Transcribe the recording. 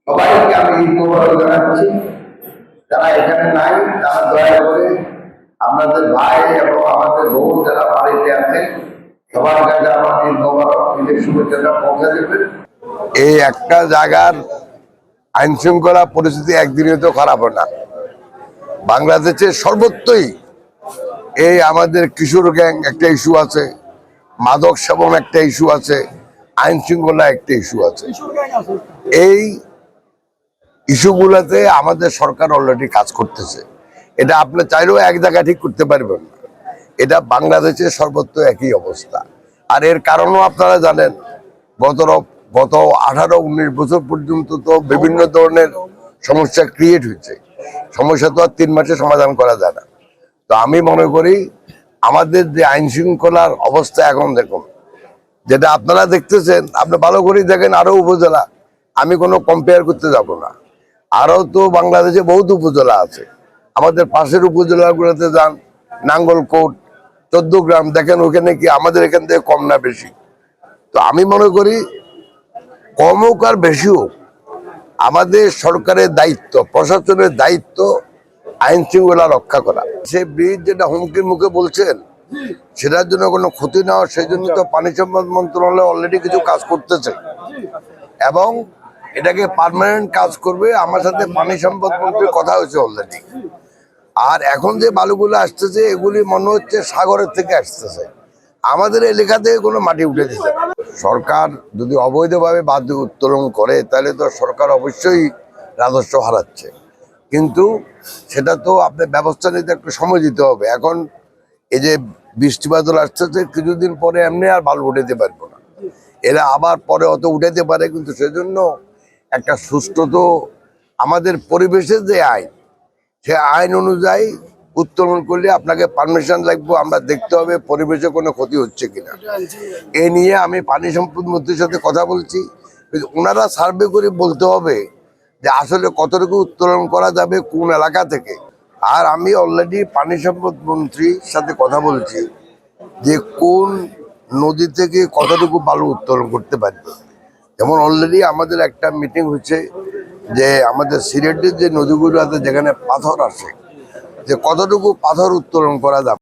সবাইকে আমি মোবারক জানাচ্ছি। যারা এখানে নাই তারা দয়া করে আপনাদের ভাই এবং আমাদের বোন যারা বাড়িতে আছে সবার কাছে আমার ঈদ মোবারক, ঈদের শুভেচ্ছাটা পৌঁছে দেবেন। এই একটা জায়গার আইন শৃঙ্খলা পরিস্থিতি একদিনে তো খারাপ হয় না। বাংলাদেশের সর্বত্রই এই আমাদের কিশোর গ্যাং একটা ইস্যু আছে, মাদক সেবন একটা ইস্যু আছে, আইন শৃঙ্খলা একটা ইস্যু আছে। এই ইস্যুগুলোতে আমাদের সরকার অলরেডি কাজ করতেছে। এটা আপনি চাইলেও এক জায়গায় ঠিক করতে পারবেন না। এটা বাংলাদেশের সর্বত্র একই অবস্থা। আর এর কারণও আপনারা জানেন, গত 18-19 বছর পর্যন্ত তো বিভিন্ন ধরনের সমস্যা ক্রিয়েট হয়েছে। সমস্যা তো আর 3 মাসে সমাধান করা যায় না। তো আমি মনে করি আমাদের যে আইন শৃঙ্খলার অবস্থা এখন দেখুন, যেটা আপনারা দেখতেছেন, আপনি ভালো করেই দেখেন আরো উপজেলা, আমি কোনো কম্পেয়ার করতে যাব না। আরো তো বাংলাদেশে বহুত উপজেলা আছে। আমাদের পাশের উপজেলাগুলোতে যান, নাঙ্গলকোট, 14 গ্রাম, দেখেন ওখানে কি আমাদের এখান থেকে কম না বেশি? তো আমি মনে করি কম হোক আর বেশি হোক, আমাদের সরকারের দায়িত্ব, প্রশাসনের দায়িত্ব আইন শৃঙ্খলা রক্ষা করা। সেই ব্রিজ যেটা হুমকির মুখে বলছেন, সেটার জন্য কোনো ক্ষতি না হয় সেই জন্য তো পানি সম্পদ মন্ত্রণালয় অলরেডি কিছু কাজ করতেছে এবং এটাকে পার্মানেন্ট কাজ করবে। আমার সাথে পানি সম্পদ মন্ত্রীর কথা হয়েছে অলরেডি। আর এখন যে বালুগুলো আসতেছে এগুলি মনে হচ্ছে সাগরের থেকে আসতেছে, আমাদের এলাকা থেকে কোনো মাটি উঠে দিচ্ছে। সরকার যদি অবৈধভাবে বালু উত্তোলন করে তাহলে তো সরকার অবশ্যই রাজস্ব হারাচ্ছে, কিন্তু সেটা তো আপনার ব্যবস্থা নিতে একটু সময় দিতে হবে। এখন এই যে বৃষ্টি বাদল আসতেছে, কিছুদিন পরে এমনি আর বালু উঠাতে পারবো না, এরা আবার পরে অত উঠাতে পারে। কিন্তু সেজন্য একটা সুষ্ঠু তো আমাদের পরিবেশের যে আইন, সে আইন অনুযায়ী উত্তোলন করলে আপনাকে পারমিশন লাগবে, আমরা দেখতে হবে পরিবেশে কোনো ক্ষতি হচ্ছে কিনা। এ নিয়ে আমি পানি সম্পদ মন্ত্রীর সাথে কথা বলছি, ওনারা সার্ভে করে বলতে হবে যে আসলে কতটুকু উত্তোলন করা যাবে কোন এলাকা থেকে। আর আমি অলরেডি পানি সম্পদ মন্ত্রীর সাথে কথা বলছি যে কোন নদী থেকে কতটুকু বালু উত্তোলন করতে পারবে। যেমন অলরেডি আমাদের একটা মিটিং হচ্ছে যে আমাদের সিলেটের যে নদীগুলো আছে যেখানে পাথর আসে, যে কতটুকু পাথর উত্তোলন করা যাবে।